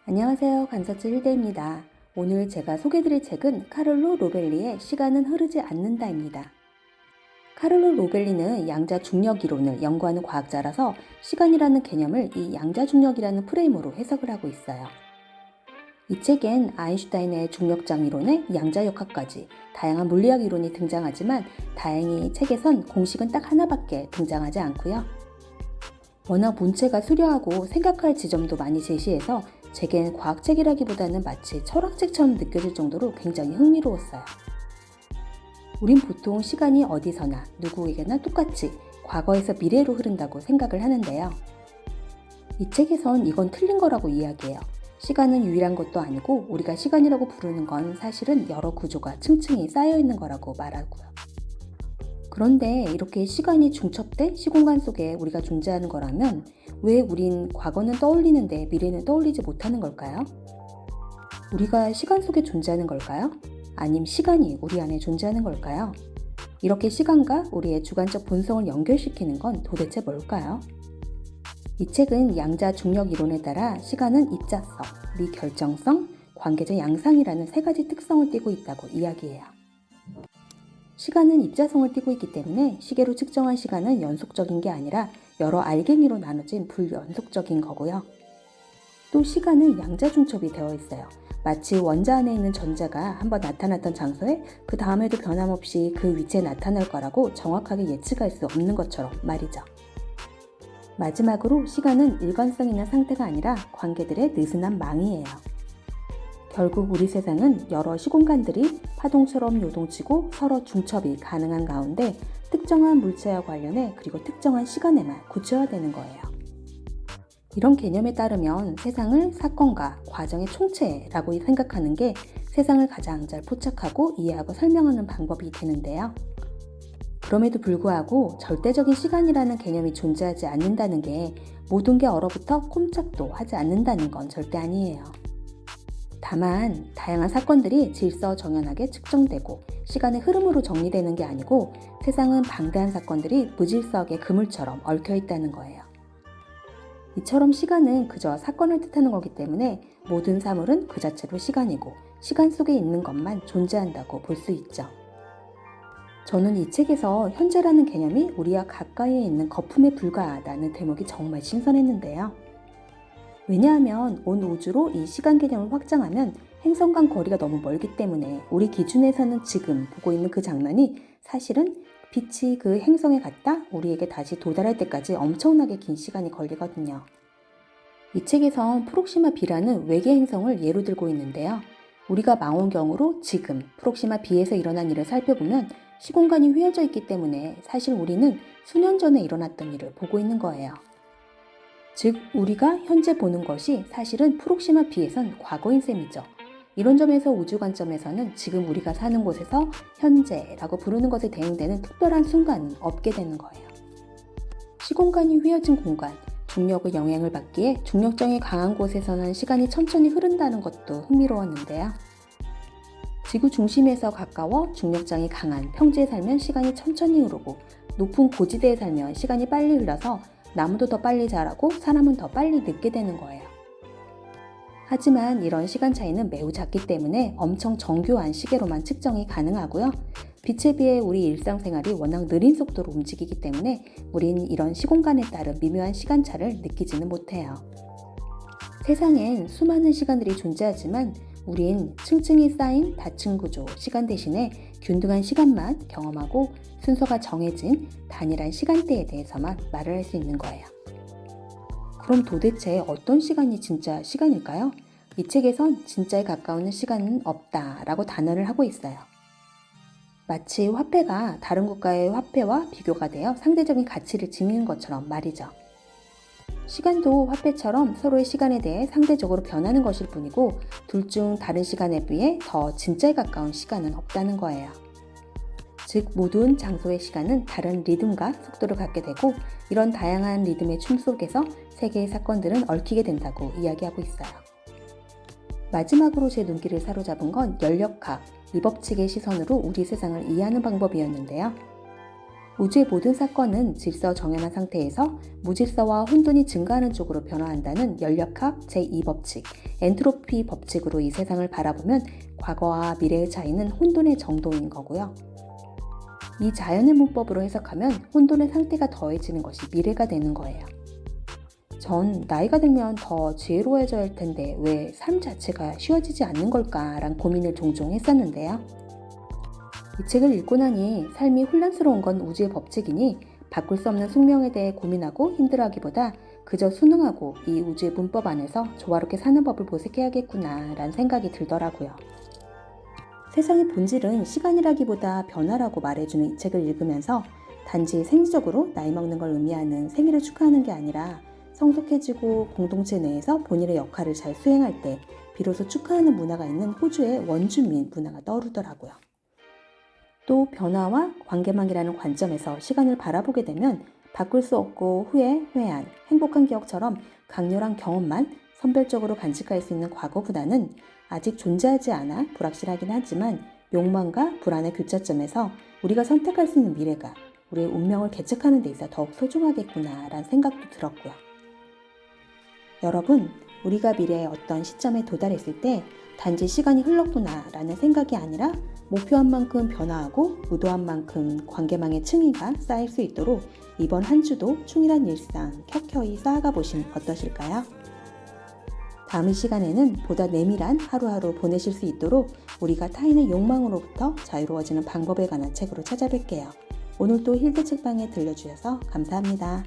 안녕하세요. 간서치 hilde입니다. 오늘 제가 소개드릴 책은 카를로 로벨리의 시간은 흐르지 않는다입니다. 카를로 로벨리는 양자 중력 이론을 연구하는 과학자라서 시간이라는 개념을 이 양자 중력이라는 프레임으로 해석을 하고 있어요. 이 책엔 아인슈타인의 중력장 이론에 양자역학까지 다양한 물리학 이론이 등장하지만 다행히 책에선 공식은 딱 하나밖에 등장하지 않고요. 워낙 문체가 수려하고 생각할 지점도 많이 제시해서 제겐 과학책이라기보다는 마치 철학책처럼 느껴질 정도로 굉장히 흥미로웠어요. 우린 보통 시간이 어디서나 누구에게나 똑같이 과거에서 미래로 흐른다고 생각을 하는데요. 이 책에선 이건 틀린 거라고 이야기해요. 시간은 유일한 것도 아니고 우리가 시간이라고 부르는 건 사실은 여러 구조가 층층이 쌓여 있는 거라고 말하고요. 그런데 이렇게 시간이 중첩된 시공간 속에 우리가 존재하는 거라면 왜 우린 과거는 떠올리는데 미래는 떠올리지 못하는 걸까요? 우리가 시간 속에 존재하는 걸까요? 아님 시간이 우리 안에 존재하는 걸까요? 이렇게 시간과 우리의 주관적 본성을 연결시키는 건 도대체 뭘까요? 이 책은 양자 중력 이론에 따라 시간은 입자성, 미결정성, 관계적 양상이라는 세 가지 특성을 띠고 있다고 이야기해요. 시간은 입자성을 띠고 있기 때문에 시계로 측정한 시간은 연속적인 게 아니라 여러 알갱이로 나눠진 불연속적인 거고요. 또 시간은 양자중첩이 되어 있어요. 마치 원자 안에 있는 전자가 한번 나타났던 장소에 그 다음에도 변함없이 그 위치에 나타날 거라고 정확하게 예측할 수 없는 것처럼 말이죠. 마지막으로 시간은 일관성 있는 상태가 아니라 관계들의 느슨한 망이에요. 결국 우리 세상은 여러 시공간들이 파동처럼 요동치고 서로 중첩이 가능한 가운데 특정한 물체와 관련해 그리고 특정한 시간에만 구체화되는 거예요. 이런 개념에 따르면 세상을 사건과 과정의 총체라고 생각하는 게 세상을 가장 잘 포착하고 이해하고 설명하는 방법이 되는데요. 그럼에도 불구하고 절대적인 시간이라는 개념이 존재하지 않는다는 게 모든 게 얼어붙어 꼼짝도 하지 않는다는 건 절대 아니에요. 다만 다양한 사건들이 질서정연하게 측정되고 시간의 흐름으로 정리되는 게 아니고 세상은 방대한 사건들이 무질서하게 그물처럼 얽혀 있다는 거예요. 이처럼 시간은 그저 사건을 뜻하는 거기 때문에 모든 사물은 그 자체로 시간이고 시간 속에 있는 것만 존재한다고 볼 수 있죠. 저는 이 책에서 현재라는 개념이 우리와 가까이에 있는 거품에 불과하다는 대목이 정말 신선했는데요. 왜냐하면 온 우주로 이 시간 개념을 확장하면 행성 간 거리가 너무 멀기 때문에 우리 기준에서는 지금 보고 있는 그 장면이 사실은 빛이 그 행성에 갔다 우리에게 다시 도달할 때까지 엄청나게 긴 시간이 걸리거든요. 이 책에선 프록시마 B라는 외계 행성을 예로 들고 있는데요. 우리가 망원경으로 지금 프록시마 B에서 일어난 일을 살펴보면 시공간이 휘어져 있기 때문에 사실 우리는 수년 전에 일어났던 일을 보고 있는 거예요. 즉 우리가 현재 보는 것이 사실은 프록시마 B에선 과거인 셈이죠. 이런 점에서 우주 관점에서는 지금 우리가 사는 곳에서 현재라고 부르는 것에 대응되는 특별한 순간은 없게 되는 거예요. 시공간이 휘어진 공간, 중력의 영향을 받기에 중력정이 강한 곳에서는 시간이 천천히 흐른다는 것도 흥미로웠는데요. 지구 중심에서 가까워 중력장이 강한 평지에 살면 시간이 천천히 흐르고 높은 고지대에 살면 시간이 빨리 흘러서 나무도 더 빨리 자라고 사람은 더 빨리 늙게 되는 거예요. 하지만 이런 시간 차이는 매우 작기 때문에 엄청 정교한 시계로만 측정이 가능하고요. 빛에 비해 우리 일상생활이 워낙 느린 속도로 움직이기 때문에 우린 이런 시공간에 따른 미묘한 시간차를 느끼지는 못해요. 세상엔 수많은 시간들이 존재하지만 우린 층층이 쌓인 다층 구조 시간 대신에 균등한 시간만 경험하고 순서가 정해진 단일한 시간대에 대해서만 말을 할 수 있는 거예요. 그럼 도대체 어떤 시간이 진짜 시간일까요? 이 책에선 진짜에 가까운 시간은 없다라고 단언을 하고 있어요. 마치 화폐가 다른 국가의 화폐와 비교가 되어 상대적인 가치를 지니는 것처럼 말이죠. 시간도 화폐처럼 서로의 시간에 대해 상대적으로 변하는 것일 뿐이고 둘 중 다른 시간에 비해 더 진짜에 가까운 시간은 없다는 거예요. 즉 모든 장소의 시간은 다른 리듬과 속도를 갖게 되고 이런 다양한 리듬의 춤 속에서 세계의 사건들은 얽히게 된다고 이야기하고 있어요. 마지막으로 제 눈길을 사로잡은 건 열역학, 이 법칙의 시선으로 우리 세상을 이해하는 방법이었는데요. 우주의 모든 사건은 질서 정연한 상태에서 무질서와 혼돈이 증가하는 쪽으로 변화한다는 열역학 제2법칙, 엔트로피 법칙으로 이 세상을 바라보면 과거와 미래의 차이는 혼돈의 정도인 거고요. 이 자연의 문법으로 해석하면 혼돈의 상태가 더해지는 것이 미래가 되는 거예요. 전 나이가 들면 더 지혜로워져야 할 텐데 왜 삶 자체가 쉬워지지 않는 걸까라는 고민을 종종 했었는데요. 이 책을 읽고 나니 삶이 혼란스러운 건 우주의 법칙이니 바꿀 수 없는 숙명에 대해 고민하고 힘들어하기보다 그저 순응하고 이 우주의 문법 안에서 조화롭게 사는 법을 모색해야겠구나 라는 생각이 들더라고요. 세상의 본질은 시간이라기보다 변화라고 말해주는 이 책을 읽으면서 단지 생리적으로 나이 먹는 걸 의미하는 생일을 축하하는 게 아니라 성숙해지고 공동체 내에서 본인의 역할을 잘 수행할 때 비로소 축하하는 문화가 있는 호주의 원주민 문화가 떠오르더라고요. 또 변화와 관계망이라는 관점에서 시간을 바라보게 되면 바꿀 수 없고 후회, 회한, 행복한 기억처럼 강렬한 경험만 선별적으로 간직할 수 있는 과거보다는 아직 존재하지 않아 불확실하긴 하지만 욕망과 불안의 교차점에서 우리가 선택할 수 있는 미래가 우리의 운명을 개척하는 데 있어 더욱 소중하겠구나라는 생각도 들었고요. 여러분, 우리가 미래의 어떤 시점에 도달했을 때 단지 시간이 흘렀구나라는 생각이 아니라 목표한 만큼 변화하고 의도한 만큼 관계망의 층위가 쌓일 수 있도록 이번 한 주도 충실한 일상 켜켜이 쌓아가 보시면 어떠실까요? 다음 시간에는 보다 내밀한 하루하루 보내실 수 있도록 우리가 타인의 욕망으로부터 자유로워지는 방법에 관한 책으로 찾아뵐게요. 오늘도 힐드 책방에 들려주셔서 감사합니다.